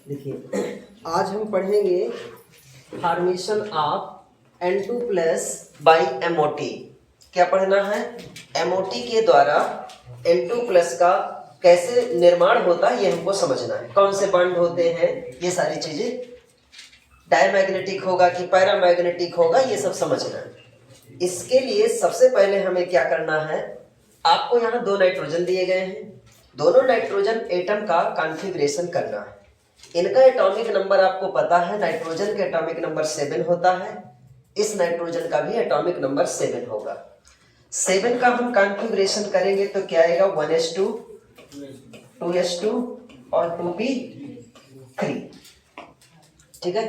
देखिए, आज हम पढ़ेंगे formation of N2 plus by MOT। क्या पढ़ना है? MOT के द्वारा N2 प्लस का कैसे निर्माण होता है ये हमको समझना है। कौन से बॉन्ड होते हैं, ये सारी चीजें, डायमैग्नेटिक होगा कि पैरामैग्नेटिक होगा, ये सब समझना है। इसके लिए सबसे पहले हमें क्या करना है, आपको यहाँ 2 नाइट्रोजन दिए गए हैं। दोनों नाइट्रोजन एटम का कॉन्फ़िगरेशन करना है। इनका एटॉमिक नंबर आपको पता है, नाइट्रोजन का एटॉमिक नंबर 7 होता है। इस नाइट्रोजन का भी एटॉमिक नंबर 7 होगा। 7 का हम कॉन्फ़िगरेशन करेंगे तो क्या आएगा, 1s2 2s2 और 2p3। ठीक है,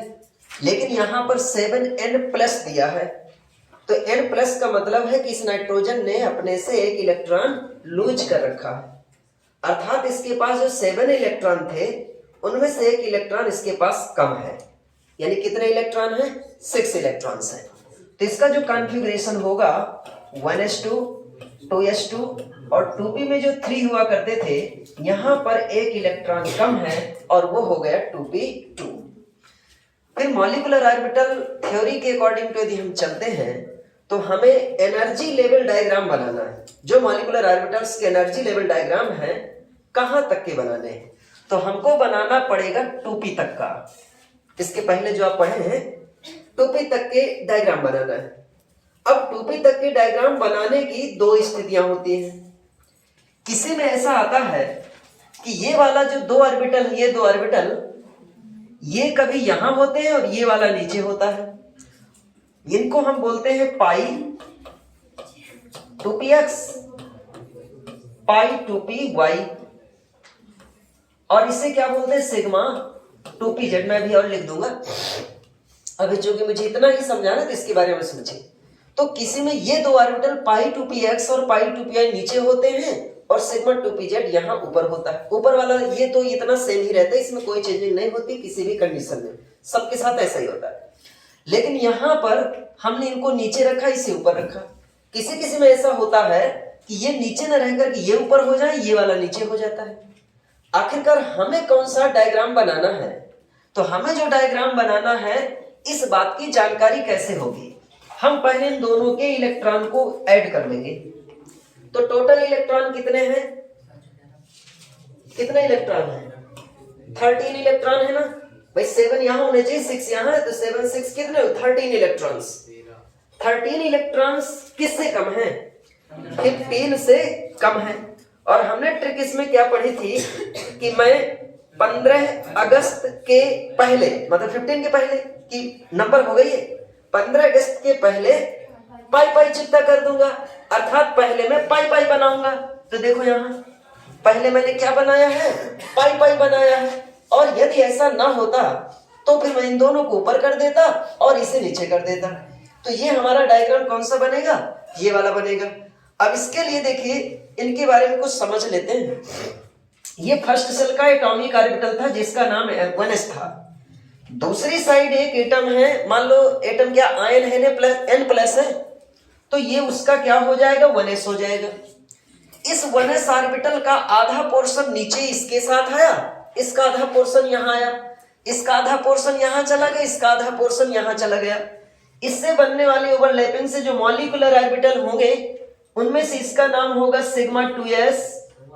लेकिन यहां पर 7n प्लस दिया है, तो n प्लस का मतलब है कि इस नाइट्रोजन ने अपने से एक इलेक्ट्रॉन लूज कर रखा है, अर्थात इसके पास जो 7 इलेक्ट्रॉन थे उनमें से एक इलेक्ट्रॉन इसके पास कम है। यानी कितने इलेक्ट्रॉन हैं? 6 इलेक्ट्रॉन्स हैं। तो इसका जो कॉन्फ़िगरेशन होगा 1s2 2s2 और 2p में जो 3 हुआ करते थे, यहां पर एक इलेक्ट्रॉन कम है और वो हो गया 2p2। फिर मॉलिक्यूलर ऑर्बिटल थ्योरी के अकॉर्डिंग तो यदि हम चलते हैं तो हमें एनर्जी लेवल डायग्राम बनाना है। जो मॉलिक्यूलर ऑर्बिटल्स के एनर्जी लेवल डायग्राम है, कहां तक के बनाने हैं, तो हमको बनाना पड़ेगा 2p तक का। इसके पहले जो आप पढ़े हैं 2p तक के डायग्राम बनाना है। अब 2p तक के डायग्राम बनाने की 2 स्थितियां होती हैं। किसी में ऐसा आता है कि ये वाला जो 2 ऑर्बिटल, ये 2 ऑर्बिटल ये कभी यहां होते हैं और ये वाला नीचे होता है। इनको हम बोलते हैं पाई 2px, पाई 2py, और इसे क्या बोलते हैं, सिग्मा 2pz। मैं भी और लिख दूंगा, अभी चूंकि मुझे इतना ही समझाना तो इसके बारे में समझिए। तो किसी में ये 2 ऑर्बिटल पाई 2px और पाई 2py नीचे होते हैं और सिग्मा 2pz यहाँ ऊपर होता है। ऊपर वाला ये तो इतना सेम ही रहता है, इसमें कोई चेंजिंग नहीं होती किसी भी कंडीशन में, सबके साथ ऐसा ही होता है। लेकिन यहाँ पर हमने इनको नीचे रखा, इसे ऊपर रखा। किसी किसी में ऐसा होता है कि ये नीचे न रहकर कि ये ऊपर हो जाए, ये वाला नीचे हो जाता है। आखिरकार हमें कौन सा डायग्राम बनाना है, तो हमें जो डायग्राम बनाना है इस बात की जानकारी कैसे होगी, हम पहले इन दोनों के इलेक्ट्रॉन को ऐड कर लेंगे। तो टोटल इलेक्ट्रॉन कितने हैं, कितने इलेक्ट्रॉन हैं? 13 इलेक्ट्रॉन है ना भाई। 7 यहां होने चाहिए, 6 यहां है, तो 7 6 कितने हो? 13 इलेक्ट्रॉन्स। 13 इलेक्ट्रॉन्स किससे कम है? 15 से कम है। और हमने ट्रिक इसमें क्या पढ़ी थी कि मैं 15 अगस्त के पहले, मतलब 15 के पहले की नंबर हो गई है, 15 अगस्त के पहले पाई पाई चिपता कर दूंगा, अर्थात पहले मैं पाई पाई बनाऊंगा। तो देखो यहाँ पहले मैंने क्या बनाया है, पाई पाई बनाया है। और यदि ऐसा ना होता तो फिर मैं इन दोनों को ऊपर कर देता और इसे नीचे कर देता। तो ये हमारा डायग्राम कौन सा बनेगा, ये वाला बनेगा। अब इसके लिए देखिए इनके बारे में कुछ समझ लेते हैं। ये फर्स्ट सेल का एटॉमिक ऑर्बिटल था जिसका नाम 1s था। दूसरी साइड एक एटम है, मान लो एटम क्या आयन है, n प्लस है, तो ये उसका क्या हो जाएगा, 1s हो जाएगा। इस 1s ऑर्बिटल का आधा पोर्शन नीचे इसके साथ आया, इसका आधा पोर्शन यहां आया, इसका आधा पोर्शन यहां चला गया, इसका आधा पोर्शन यहां चला गया। इससे बनने वाली ओवरलैपिंग से जो मॉलिक्यूलर ऑर्बिटल होंगे उनमें से इसका नाम होगा सिग्मा 2s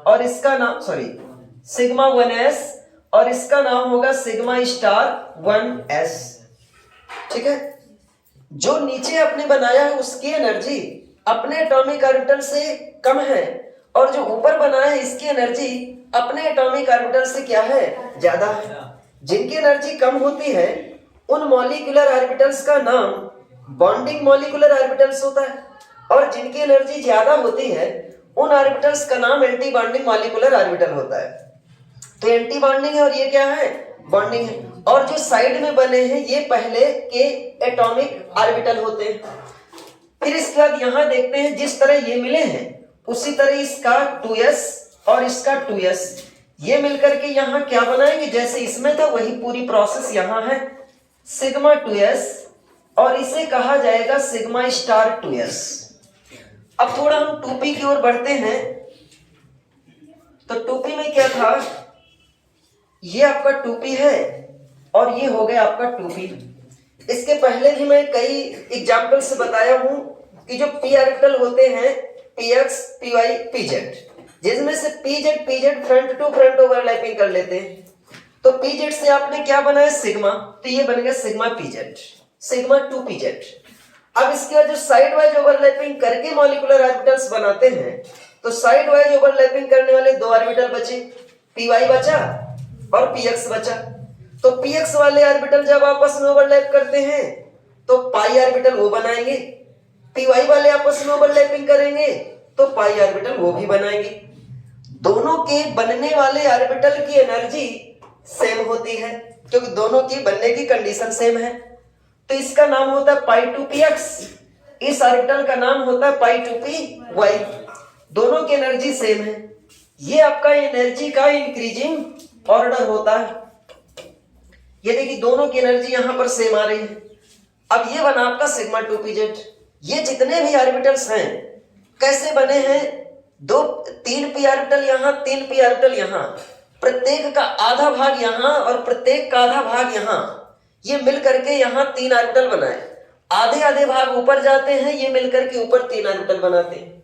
और इसका नाम सिग्मा 1s और इसका नाम होगा सिग्मा स्टार 1s। ठीक है, जो नीचे आपने बनाया है उसकी एनर्जी अपने एटॉमिक ऑर्बिटल से कम है, और जो ऊपर बनाया है इसकी एनर्जी अपने एटॉमिक ऑर्बिटल से क्या है, ज्यादा है। जिनकी एनर्जी कम होती है उन मॉलिक्यूलर ऑर्बिटल्स का नाम बॉन्डिंग मॉलिक्यूलर ऑर्बिटल्स होता है, और जिनकी एनर्जी ज्यादा होती है उन ऑर्बिटल्स का नाम एंटी बॉन्डिंग मॉलिक्यूलर ऑर्बिटल होता है। तो एंटी बॉन्डिंग है और ये क्या है, बॉन्डिंग है। और जो साइड में बने हैं ये पहले के एटॉमिक ऑर्बिटल होते हैं। फिर इसके बाद यहां देखते हैं जिस तरह ये मिले हैं उसी तरह इसका 2s और इसका 2s ये मिलकर के यहां क्या बनाएंगे, जैसे इसमें था वही पूरी प्रोसेस यहां है, सिग्मा 2s और इसे कहा जाएगा सिग्मा स्टार 2s। अब थोड़ा हम 2p की ओर बढ़ते हैं। तो 2p में क्या था, ये आपका 2p है और ये हो गया आपका 2p। इसके पहले भी मैं कई एग्जाम्पल से बताया हूं कि जो p ऑर्बिटल होते हैं px, py, pz, जिसमें से pz front to front overlapping कर लेते हैं। तो pz से आपने क्या बनाया सिग्मा, तो ये बन गया सिग्मा pz, सिग्मा 2pz। अब इसके बाद जो साइड वाइज ओवरलैपिंग करके मॉलिक्यूलर ऑर्बिटल्स बनाते हैं, तो साइड वाइज ओवरलैपिंग करने वाले दो ऑर्बिटल बचे, py बचा और px बचा। तो px वाले ऑर्बिटल जब आपस में ओवरलैप करते हैं तो पाई ऑर्बिटल वो बनाएंगे, py वाले आपस में ओवरलैपिंग करेंगे तो पाई ऑर्बिटल वो भी बनाएंगे। दोनों के बनने वाले ऑर्बिटल की एनर्जी सेम होती है क्योंकि दोनों की बनने की कंडीशन सेम है। तो इसका नाम होता है पाई 2px, इस ऑर्बिटल का नाम होता है पाई 2py। दोनों की एनर्जी सेम है। ये आपका एनर्जी का इंक्रीजिंग ऑर्डर होता है। ये देखिए दोनों की एनर्जी यहां पर सेम आ रही है। अब ये बना आपका सिग्मा 2pz। ये जितने भी ऑर्बिटल्स हैं कैसे बने हैं, 3p ऑर्बिटल यहां, 3p ऑर्बिटल यहां, प्रत्येक का आधा भाग यहां और प्रत्येक का आधा भाग यहां, ये मिल करके यहां 3 ऑर्बिटल बनाए। आधे आधे भाग ऊपर जाते हैं, ये मिलकर के ऊपर 3 ऑर्बिटल बनाते हैं।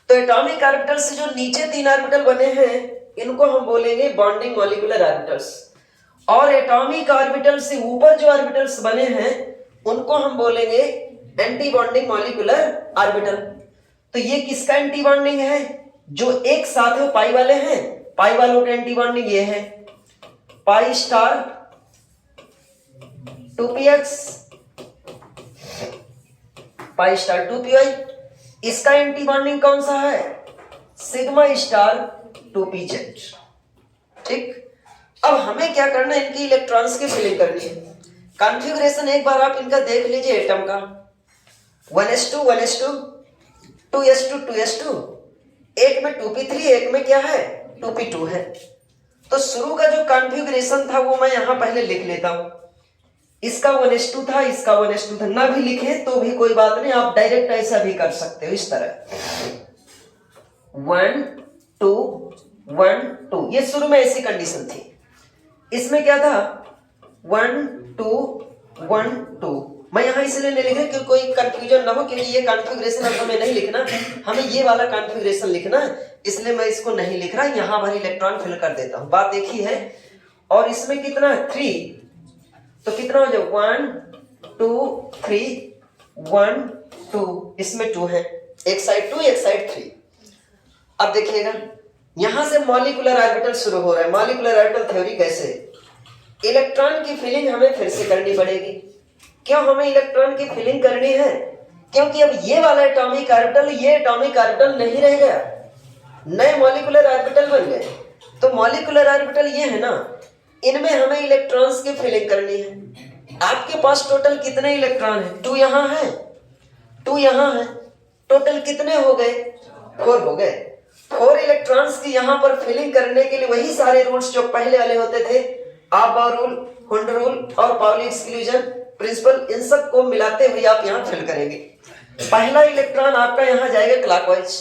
तो एटॉमिक ऑर्बिटल से जो नीचे 3 ऑर्बिटल बने हैं इनको हम बोलेंगे बॉन्डिंग मॉलिक्यूलर ऑर्बिटल्स, और एटॉमिक ऑर्बिटल से ऊपर जो ऑर्बिटल्स बने हैं उनको हम बोलेंगे एंटी बॉन्डिंग मॉलिक्यूलर ऑर्बिटल। तो ये किसका एंटी बॉन्डिंग है, जो एक साथ है पाई वाले हैं, पाई वालों का एंटी बॉन्डिंग ये है pi star 2px, pi star 2py। इसका एंटी बॉन्डिंग कौन सा है, सिग्मा स्टार 2pz। ठीक, अब हमें क्या करना है, इनकी इलेक्ट्रॉन्स की फिलिंग करनी है। कॉन्फ़िगरेशन एक बार आप इनका देख लीजिए एटम का, 1s2 1s2, 2s2 2s2, एक में 2p3, एक में क्या है 2p2 है। तो शुरू का जो कॉन्फ़िगरेशन था वो मैं यहां पहले लिख लेता हूं। इसका 1s2 था, इसका 1s2 था, ना भी लिखे तो भी कोई बात नहीं, आप डायरेक्ट ऐसा भी कर सकते हो इस तरह 1 2 1 2। ये शुरू में ऐसी कंडीशन थी। इसमें क्या था 1 2 1 2। मैं यहां इसलिए नहीं लिखा क्योंकि कोई कंफ्यूजन ना हो, क्योंकि ये कॉन्फ़िगरेशन अब हमें नहीं लिखना, हमें ये वाला कॉन्फ़िगरेशन लिखना है, इसलिए मैं इसको नहीं लिख रहा, यहां भर इलेक्ट्रॉन फिल कर देता हूं। बात एक ही है। और इसमें कितना है 3, तो कितना हो जाए 1 2 3 1 2, इसमें 2 है, एक साइड 2 एक साइड 3। अब देखिएगा यहां से मॉलिक्यूलर ऑर्बिटल शुरू हो रहा है। मॉलिक्यूलर ऑर्बिटल थ्योरी कैसे, इलेक्ट्रॉन की फिलिंग हमें फिर से करनी पड़ेगी। क्यों हमें इलेक्ट्रॉन की फिलिंग करनी है, क्योंकि अब ये वाला एटॉमिक ऑर्बिटल, ये एटॉमिक ऑर्बिटल नहीं रह गया, नए मॉलिक्यूलर ऑर्बिटल बन गए। तो मॉलिक्यूलर ऑर्बिटल ये है ना, इनमें हमें इलेक्ट्रॉन्स की फिलिंग करनी है। आपके पास टोटल कितने इलेक्ट्रॉन है, 2 यहां है, 2 यहां है, टोटल कितने हो गए 4 हो गए। 4 इलेक्ट्रॉन्स की यहां पर फिलिंग करने के लिए वही सारे रूल्स जो पहले वाले होते थे, आबा रूल, हुंड रूल और पाउली एक्सक्लूजन प्रिंसिपल, इन सब को मिलाते हुए आप यहां फिल करेंगे। पहला इलेक्ट्रॉन आपका यहां जाएगा क्लॉकवाइज।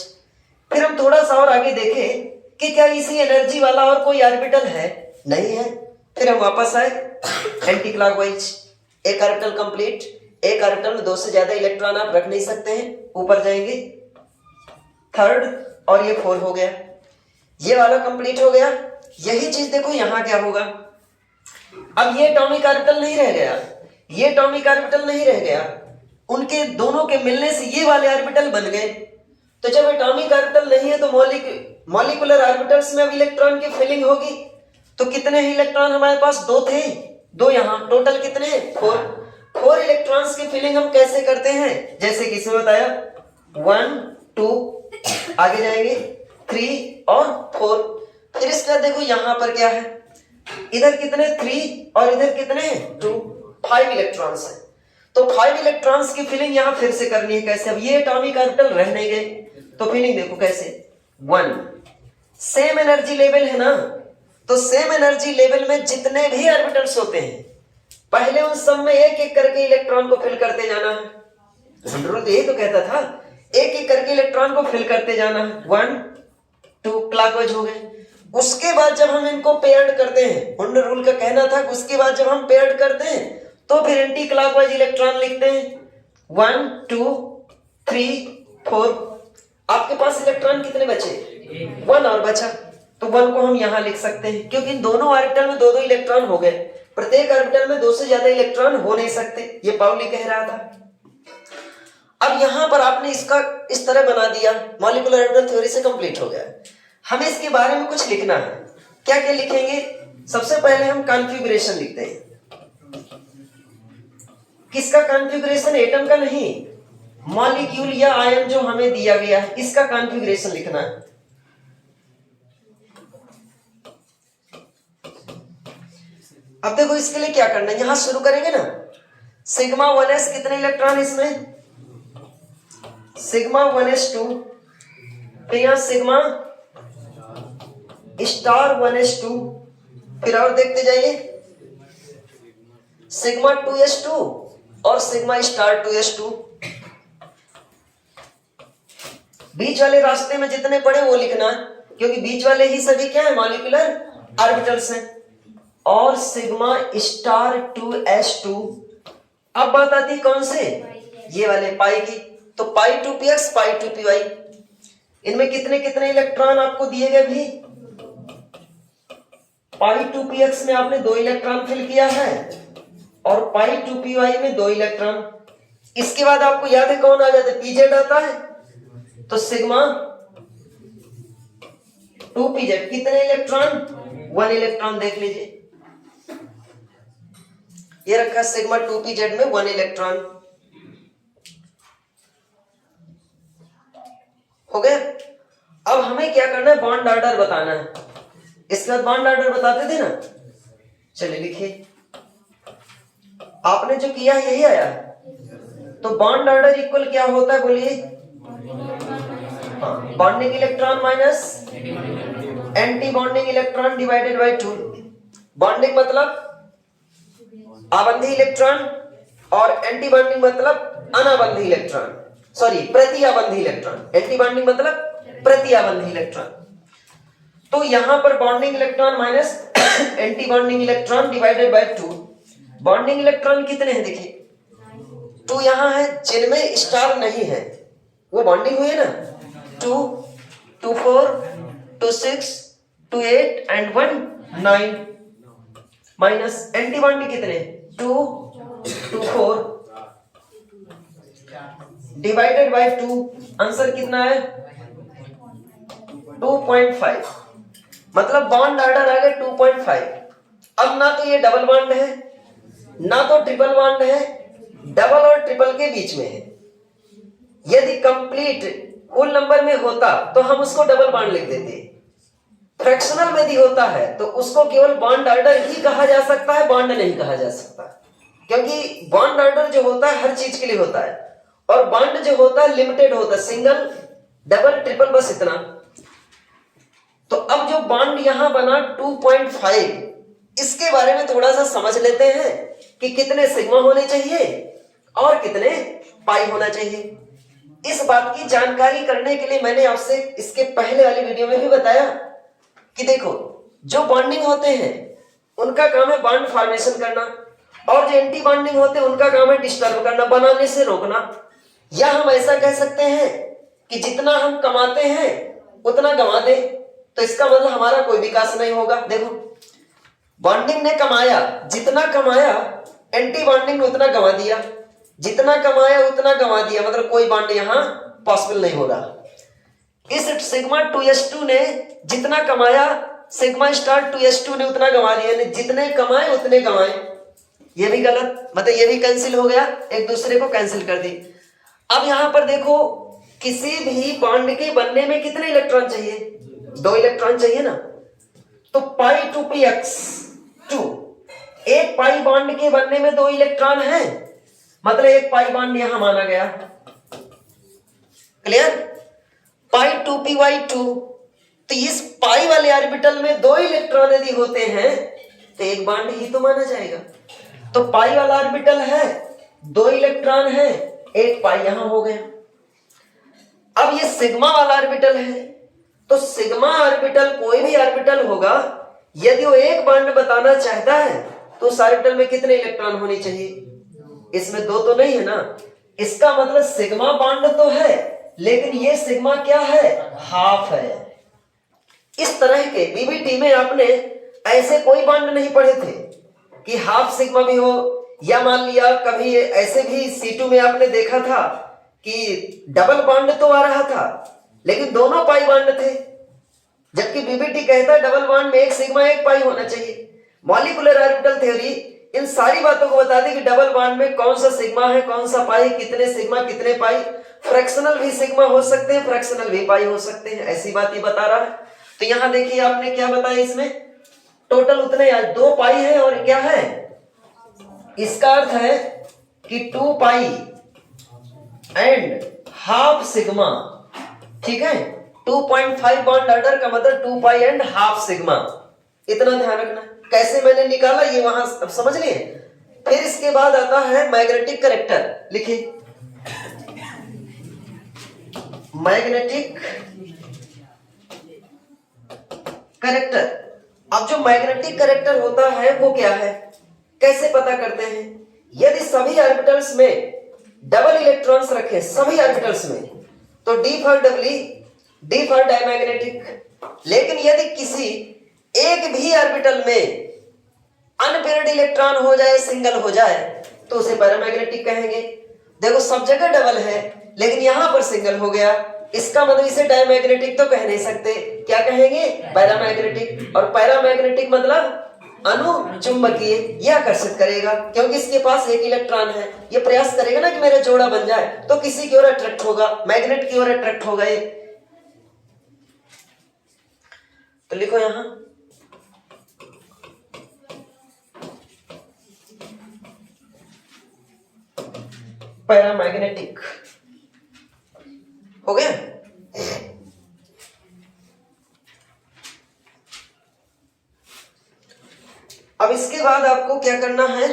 फिर हम थोड़ा सा और आगे देखें कि क्या इसी एनर्जी वाला और कोई ऑर्बिटल है, नहीं है। फिर हम वापस आए एंटी क्लॉकवाइज, एक ऑर्बिटल कंप्लीट, एक ऑर्बिटल में 2 से ज्यादा इलेक्ट्रॉन आप रख नहीं सकते हैं, ऊपर जाएंगे 3rd, और ये 4 हो गया, ये वाला कंप्लीट हो गया। यही चीज देखो यहां क्या होगा, अब ये एटॉमिक ऑर्बिटल नहीं रह गया, ये एटॉमिक ऑर्बिटल नहीं रह गया, उनके दोनों के मिलने से ये वाले ऑर्बिटल बन गए। तो जब एटॉमिक ऑर्बिटल नहीं है तो मॉलिक्यूलर ऑर्बिटल्स में अब इलेक्ट्रॉन की फिलिंग होगी। तो कितने ही इलेक्ट्रॉन हमारे पास, 2 थे, 2 यहां, टोटल कितने 4 इलेक्ट्रॉन्स की फिलिंग हम कैसे करते हैं, जैसे कि इसमें बताया 1 2, आगे जाएंगे 3 और 4। फिर इसका देखो यहां पर क्या है, इधर कितने 3 और इधर कितने 2, 5 इलेक्ट्रॉन्स है। तो 5 इलेक्ट्रॉन्स की फिलिंग यहां फिर से करनी है। कैसे, अब ये एटॉमिक ऑर्बिटल रह नहीं गए, तो फिलिंग देखो कैसे, 1 सेम एनर्जी लेवल है ना, तो सेम एनर्जी लेवल में जितने भी ऑर्बिटल्स होते हैं पहले उन सब में एक एक करके इलेक्ट्रॉन को फिल करते जाना है। रूल यही तो कहता था, एक एक करके इलेक्ट्रॉन को फिल करते जाना है। 1 2 क्लॉकवाइज हो गए, उसके बाद जब हम इनको पेयर्ड करते हैं, हुंड रूल का कहना था उसके बाद जब हम पेयर्ड करते हैं तो फिर एंटी क्लॉकवाइज इलेक्ट्रॉन लिखते हैं 1 2 3 4। आपके पास इलेक्ट्रॉन कितने बचे? 1 और बचा, तो 1 को हम यहां लिख सकते हैं क्योंकि इन दोनों ऑर्बिटल में दो दो इलेक्ट्रॉन हो गए। प्रत्येक ऑर्बिटल में 2 से ज्यादा इलेक्ट्रॉन हो नहीं सकते, ये पाउली कह रहा था। अब यहां पर आपने इसका इस तरह बना दिया, मॉलिक्यूलर ऑर्बिटल थ्योरी से कंप्लीट हो गया। हमें इसके बारे में कुछ लिखना है। क्या क्या लिखेंगे? सबसे पहले हम कॉन्फ़िगरेशन लिखते हैं। किसका कॉन्फ़िगरेशन? एटम का नहीं, मॉलिक्यूल या आयन जो हमें दिया गया है इसका कॉन्फ़िगरेशन लिखना है। अब देखो इसके लिए क्या करना है, यहां शुरू करेंगे ना। सिग्मा 1s कितने इलेक्ट्रॉन इसमें? सिग्मा 1s2, फिर यहां सिग्मा स्टार 1s2, फिर और देखते जाइए सिग्मा 2s2 और सिग्मा स्टार 2s2। बीच वाले रास्ते में जितने पड़े वो लिखना है क्योंकि बीच वाले ही सभी क्या है? मॉलिक्यूलर ऑर्बिटल्स हैं। और सिग्मा स्टार 2s2। अब बात आती है कौन से? ये वाले पाई की, तो पाई 2px पाई 2py। इनमें कितने कितने इलेक्ट्रॉन आपको दिए गए भी? पाई 2px में आपने 2 इलेक्ट्रॉन फिल किया है और पाई 2py में 2 इलेक्ट्रॉन। इसके बाद आपको याद है कौन आ जाता है? pz आता है, तो सिग्मा 2pz कितने इलेक्ट्रॉन? 1 इलेक्ट्रॉन। देख लीजिए ये रखा सिग्मा 2pz में 1 इलेक्ट्रॉन। हो गया। अब हमें क्या करना है? बॉन्ड ऑर्डर बताना है। इसके बाद बॉन्ड ऑर्डर बताते थे ना, चलिए लिखिए। आपने जो किया यही आया, तो बॉन्ड ऑर्डर इक्वल क्या होता है बोलिए? Bonding electron minus antibonding electron divided by 2। Bonding मतलब आबंधी इलेक्ट्रॉन और एंटी बॉन्डिंग मतलब अनाबंधी इलेक्ट्रॉन, सॉरी प्रतिआबंधी इलेक्ट्रॉन। एंटी बॉन्डिंग मतलब प्रतिआबंधी इलेक्ट्रॉन। तो यहां पर bonding electron minus antibonding electron divided by 2। Bonding electron कितने हैं देखिए? 2 यहां है, जिनमें स्टार नहीं है वो बॉन्डिंग हुई है ना। 2 2 4 2 6 2 8 एंड 1 9। माइनस एंटी बॉन्डिंग कितने? 2 2 4 डिवाइडेड बाय 2। आंसर कितना है? 2.5। मतलब बॉन्ड ऑर्डर आ गया 2.5। अब ना तो ये डबल बॉन्ड है ना तो ट्रिपल बॉन्ड है, डबल और ट्रिपल के बीच में है। यदि कंप्लीट कुल नंबर में होता तो हम उसको डबल बॉन्ड लिख देते। फ्रैक्शनल में भी होता है तो उसको केवल बॉन्ड ऑर्डर ही कहा जा सकता है, बॉन्ड नहीं कहा जा सकता, क्योंकि बॉन्ड ऑर्डर जो होता है हर चीज के लिए होता है और बॉन्ड जो होता है लिमिटेड होता है, सिंगल डबल ट्रिपल बस इतना। तो अब जो बॉन्ड यहां बना 2.5, इसके बारे में थोड़ा सा समझ लेते हैं कि कितने सिग्मा होने चाहिए और कितने पाई होना चाहिए। इस बात की जानकारी करने के लिए मैंने आपसे इसके पहले वाली वीडियो में भी बताया कि देखो जो बॉन्डिंग होते हैं उनका काम है बॉन्ड फॉर्मेशन करना और जो एंटी बॉन्डिंग होते हैं उनका काम है डिस्टर्ब करना, बनाने से रोकना। या हम ऐसा कह सकते हैं कि जितना हम कमाते हैं उतना गंवा दे, तो इसका मतलब हमारा कोई विकास नहीं होगा। देखो बॉन्डिंग ने कमाया, जितना कमाया एंटी बॉन्डिंग ने उतना गंवा दिया, जितना कमाया उतना गंवा दिया, मतलब कोई बॉन्ड यहां पॉसिबल नहीं होगा। इस सिग्मा 2s2 ने जितना कमाया सिग्मा स्टार 2s2 ने उतना गंवा दिया, जितने कमाए उतने गंवाए। ये भी गलत, मतलब ये भी कैंसिल हो गया, एक दूसरे को कैंसिल कर दी। अब यहां पर देखो किसी भी बॉन्ड के बनने में कितने इलेक्ट्रॉन चाहिए? 2 इलेक्ट्रॉन चाहिए ना। तो पाई 2px2, एक पाई बॉन्ड के बनने में 2 इलेक्ट्रॉन है, मतलब एक पाई बॉन्ड यहां माना गया। क्लियर? पाई 2py2, तो इस पाई वाले ऑर्बिटल में 2 इलेक्ट्रॉन यदि होते हैं तो एक बॉन्ड ही तो माना जाएगा। तो पाई वाला ऑर्बिटल है, 2 इलेक्ट्रॉन है, एक पाई यहां हो गया। अब ये सिग्मा वाला ऑर्बिटल है, तो सिग्मा ऑर्बिटल कोई भी ऑर्बिटल होगा, यदि वो एक बॉन्ड बताना चाहता है तो उस ऑर्बिटल में कितने इलेक्ट्रॉन होने चाहिए? इसमें दो तो नहीं है ना। इसका मतलब सिग्मा बॉन्ड तो है, लेकिन ये सिग्मा क्या है? हाफ है। इस तरह के बीबीटी में आपने ऐसे कोई बॉन्ड नहीं पढ़े थे कि हाफ सिग्मा भी हो, या मान लिया कभी ऐसे भी C2 में आपने देखा था कि डबल बॉन्ड तो आ रहा था लेकिन दोनों पाई बॉन्ड थे, जबकि बीबीटी कहता है डबल बॉन्ड में एक सिग्मा एक पाई होना चाहिए। मॉलिक्यूलर ऑर्बिटल थ्योरी इन सारी बातों को बता दी कि डबल बॉन्ड में कौन सा सिग्मा है, कौन सा पाई, कितने सिग्मा कितने पाई, फ्रैक्शनल भी सिग्मा हो सकते हैं, फ्रैक्शनल भी पाई हो सकते हैं, ऐसी बात ये बता रहा है। तो यहां देखिए आपने क्या बताया, इसमें टोटल उतने 2 पाई है और क्या है, इसका अर्थ है कि 2 पाई एंड हाफ सिग्मा, ठीक है। 2.5 बॉन्ड ऑर्डर का मतलब 2 पाई एंड हाफ सिग्मा, इतना ध्यान रखना। कैसे मैंने निकाला ये वहां अब समझ लिए। फिर इसके बाद आता है मैग्नेटिक करेक्टर, लिखिए मैग्नेटिक करेक्टर। अब जो मैग्नेटिक करेक्टर होता है वो क्या है, कैसे पता करते हैं? यदि सभी ऑर्बिटल्स में डबल इलेक्ट्रॉन्स रखें, सभी ऑर्बिटल्स में, तो D for doubly, D for diamagnetic. लेकिन यदि किसी एक भी ऑर्बिटल में अनपेयर्ड इलेक्ट्रॉन हो जाए, सिंगल हो जाए, तो उसे पैरामैग्नेटिक कहेंगे। देखो सब जगह डबल है लेकिन यहां पर सिंगल हो गया, इसका मतलब इसे डायमैग्नेटिक तो कह नहीं सकते, क्या कहेंगे? पैरामैग्नेटिक। और पैरामैग्नेटिक मतलब अनुचुंबकीय, यह आकर्षित करेगा क्योंकि इसके पास एक इलेक्ट्रॉन है। यह प्रयास करेगा ना कि मेरा जोड़ा बन जाए, तो किसी की ओर अट्रैक्ट होगा, मैग्नेट की ओर अट्रैक्ट होगा ये। तो लिखो यहां पैरामैग्नेटिक, हो गया। अब इसके बाद आपको क्या करना है,